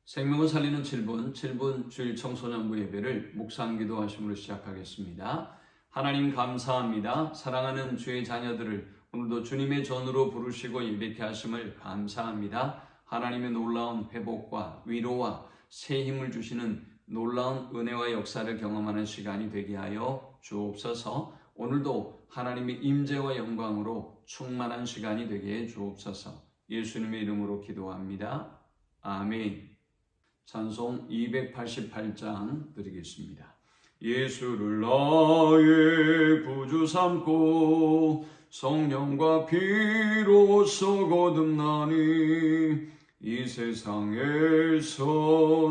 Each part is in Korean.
생명을 살리는 7분 주일 청소년부 예배를 묵상 기도하심으로 시작하겠습니다. 하나님 감사합니다. 사랑하는 주의 자녀들을 오늘도 주님의 전으로 부르시고 예배케 하심을 감사합니다. 하나님의 놀라운 회복과 위로와 새 힘을 주시는 놀라운 은혜와 역사를 경험하는 시간이 되게 하여 주옵소서. 오늘도 하나님의 임재와 영광으로 충만한 시간이 되게 해 주옵소서. 예수님의 이름으로 기도합니다. 아멘. 찬송 288장 드리겠습니다. 예수를 나의 구주 삼고 성령과 피로써 거듭나니 이 세상에서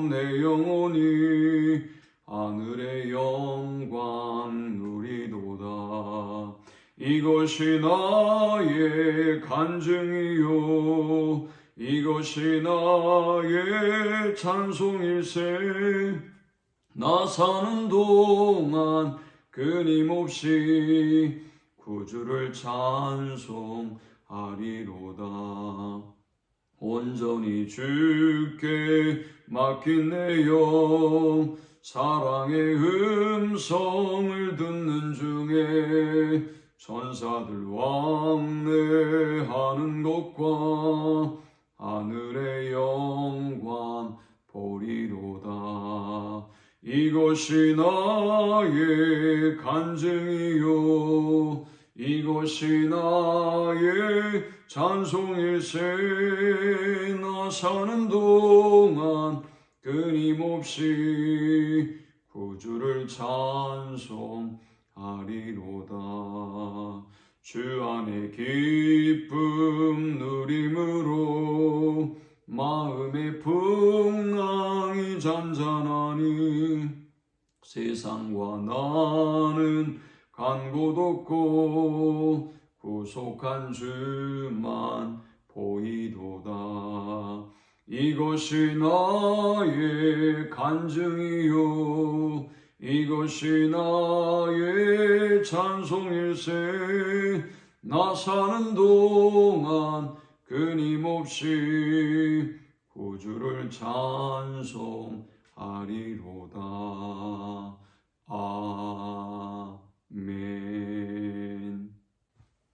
내 영혼이 하늘의 영광 누리도다. 이것이 나의 간증이요 이것이 나의 찬송일세. 나 사는 동안 끊임없이 구주를 찬송하리로다. 온전히 주께 맡긴 내 영 사랑의 음성을 듣는 중에 천사들 왕래하는 것과 하늘의 영광 보리로다. 이것이 나의 간증이요 이것이 나의 찬송일세. 나 사는 동안 끊임없이 구주를 찬송하리로다. 주 안에 기쁨 누림으로 마음의 풍랑이 잔잔하니 세상과 나는 간 곳 없고 구속한 주만 보이도다. 이것이 나의 간증이요 이것이 나의 찬송일세. 나 사는 동안 끊임없이 구주를 찬송하리로다. 아멘.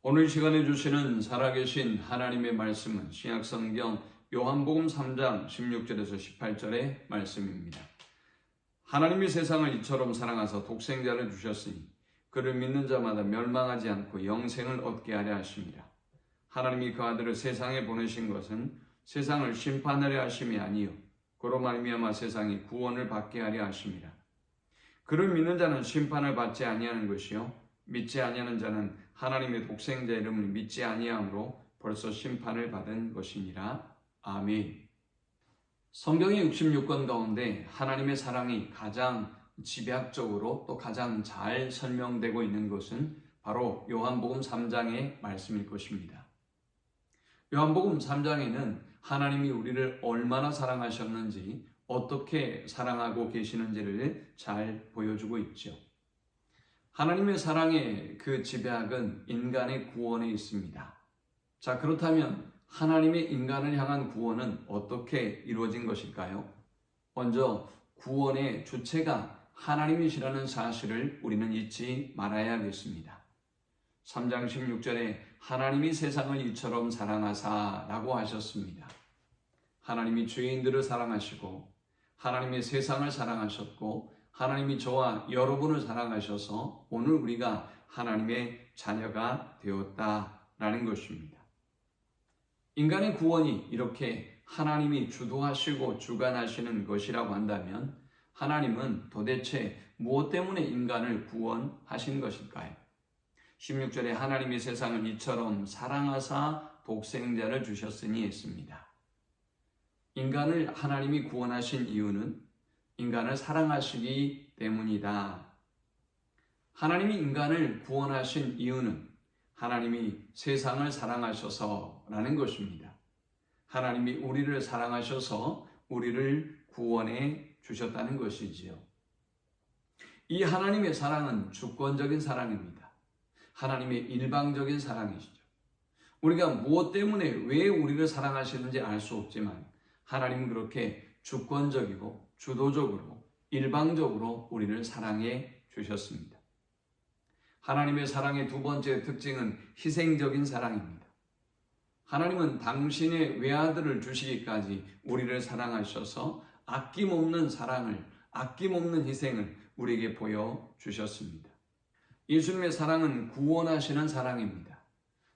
오늘 시간에 주시는 살아계신 하나님의 말씀은 신약성경 요한복음 3장 16절에서 18절의 말씀입니다. 하나님이 세상을 이처럼 사랑하사 독생자를 주셨으니 그를 믿는 자마다 멸망하지 않고 영생을 얻게 하려 하심이라. 하나님이 그 아들을 세상에 보내신 것은 세상을 심판하려 하심이 아니요 그로 말미암아 세상이 구원을 받게 하려 하심이라. 그를 믿는 자는 심판을 받지 아니하는 것이요 믿지 아니하는 자는 하나님의 독생자 이름을 믿지 아니함으로 벌써 심판을 받은 것이니라. 아멘. 성경의 66권 가운데 하나님의 사랑이 가장 집약적으로 또 가장 잘 설명되고 있는 것은 바로 요한복음 3장의 말씀일 것입니다. 요한복음 3장에는 하나님이 우리를 얼마나 사랑하셨는지 어떻게 사랑하고 계시는지를 잘 보여주고 있죠. 하나님의 사랑의 그 집약은 인간의 구원에 있습니다. 자, 그렇다면 하나님의 인간을 향한 구원은 어떻게 이루어진 것일까요? 먼저 구원의 주체가 하나님이시라는 사실을 우리는 잊지 말아야겠습니다. 3장 16절에 하나님이 세상을 이처럼 사랑하사 라고 하셨습니다. 하나님이 죄인들을 사랑하시고 하나님의 세상을 사랑하셨고 하나님이 저와 여러분을 사랑하셔서 오늘 우리가 하나님의 자녀가 되었다라는 것입니다. 인간의 구원이 이렇게 하나님이 주도하시고 주관하시는 것이라고 한다면 하나님은 도대체 무엇 때문에 인간을 구원하신 것일까요? 16절에 하나님이 세상을 이처럼 사랑하사 독생자를 주셨으니 했습니다. 인간을 하나님이 구원하신 이유는 인간을 사랑하시기 때문이다. 하나님이 인간을 구원하신 이유는 하나님이 세상을 사랑하셔서라는 것입니다. 하나님이 우리를 사랑하셔서 우리를 구원해 주셨다는 것이지요. 이 하나님의 사랑은 주권적인 사랑입니다. 하나님의 일방적인 사랑이시죠. 우리가 무엇 때문에 왜 우리를 사랑하시는지 알 수 없지만 하나님은 그렇게 주권적이고 주도적으로 일방적으로 우리를 사랑해 주셨습니다. 하나님의 사랑의 두 번째 특징은 희생적인 사랑입니다. 하나님은 당신의 외아들을 주시기까지 우리를 사랑하셔서 아낌없는 사랑을, 아낌없는 희생을 우리에게 보여주셨습니다. 예수님의 사랑은 구원하시는 사랑입니다.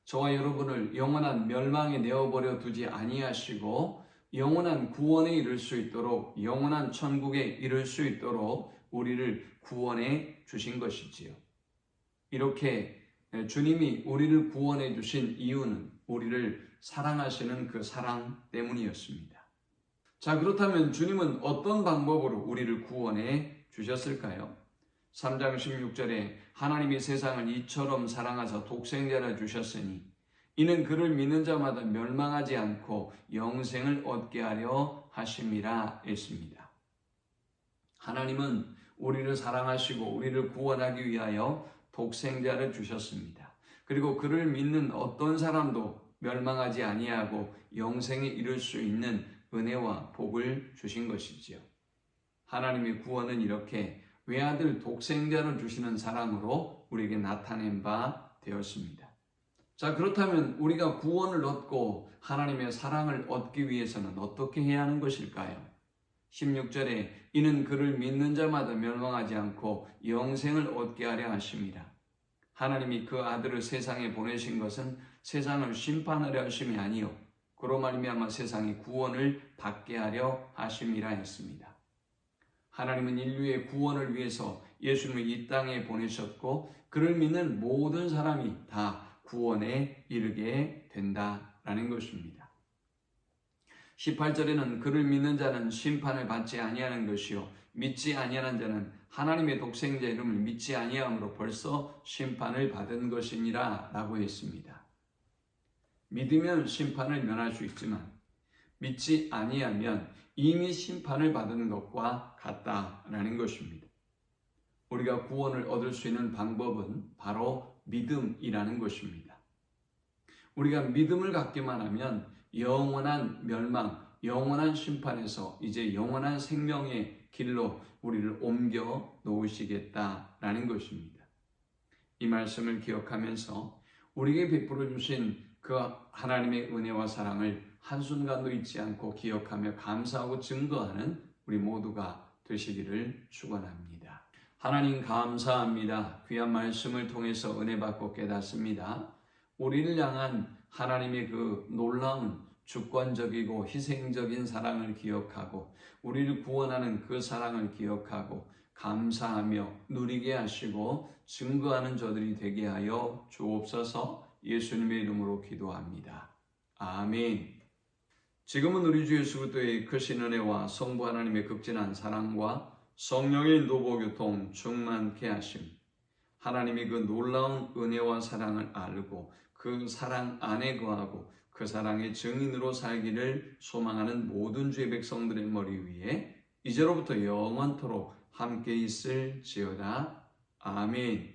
저와 여러분을 영원한 멸망에 내어버려 두지 아니하시고 영원한 구원에 이를 수 있도록, 영원한 천국에 이를 수 있도록 우리를 구원해 주신 것이지요. 이렇게 주님이 우리를 구원해 주신 이유는 우리를 사랑하시는 그 사랑 때문이었습니다. 자, 그렇다면 주님은 어떤 방법으로 우리를 구원해 주셨을까요? 3장 16절에 하나님이 세상을 이처럼 사랑하사 독생자를 주셨으니 이는 그를 믿는 자마다 멸망하지 않고 영생을 얻게 하려 하심이라 했습니다. 하나님은 우리를 사랑하시고 우리를 구원하기 위하여 독생자를 주셨습니다. 그리고 그를 믿는 어떤 사람도 멸망하지 아니하고 영생에 이를 수 있는 은혜와 복을 주신 것이지요. 하나님의 구원은 이렇게 외아들 독생자를 주시는 사랑으로 우리에게 나타낸 바 되었습니다. 자, 그렇다면 우리가 구원을 얻고 하나님의 사랑을 얻기 위해서는 어떻게 해야 하는 것일까요? 16절에 이는 그를 믿는 자마다 멸망하지 않고 영생을 얻게 하려 하심이라. 하나님이 그 아들을 세상에 보내신 것은 세상을 심판하려 하심이 아니요 그로 말미암아 세상이 구원을 받게 하려 하심이라 했습니다. 하나님은 인류의 구원을 위해서 예수님을 이 땅에 보내셨고 그를 믿는 모든 사람이 다 구원에 이르게 된다라는 것입니다. 18절에는 그를 믿는 자는 심판을 받지 아니하는 것이요 믿지 아니하는 자는 하나님의 독생자 이름을 믿지 아니함으로 벌써 심판을 받은 것이니라 라고 했습니다. 믿으면 심판을 면할 수 있지만 믿지 아니하면 이미 심판을 받은 것과 같다라는 것입니다. 우리가 구원을 얻을 수 있는 방법은 바로 믿음이라는 것입니다. 우리가 믿음을 갖기만 하면 영원한 멸망, 영원한 심판에서 이제 영원한 생명의 길로 우리를 옮겨 놓으시겠다라는 것입니다. 이 말씀을 기억하면서 우리에게 베풀어 주신 그 하나님의 은혜와 사랑을 한순간도 잊지 않고 기억하며 감사하고 증거하는 우리 모두가 되시기를 축원합니다. 하나님 감사합니다. 귀한 말씀을 통해서 은혜 받고 깨닫습니다. 우리를 향한 하나님의 그 놀라운 주권적이고 희생적인 사랑을 기억하고 우리를 구원하는 그 사랑을 기억하고 감사하며 누리게 하시고 증거하는 저들이 되게 하여 주옵소서. 예수님의 이름으로 기도합니다. 아멘. 지금은 우리 주 예수 그리스도의 크신 은혜와 성부 하나님의 극진한 사랑과 성령의 인도보 교통 충만케 하심, 하나님의 그 놀라운 은혜와 사랑을 알고 그 사랑 안에 거하고 그 사랑의 증인으로 살기를 소망하는 모든 주의 백성들의 머리 위에 이제로부터 영원토록 함께 있을지어다. 아멘.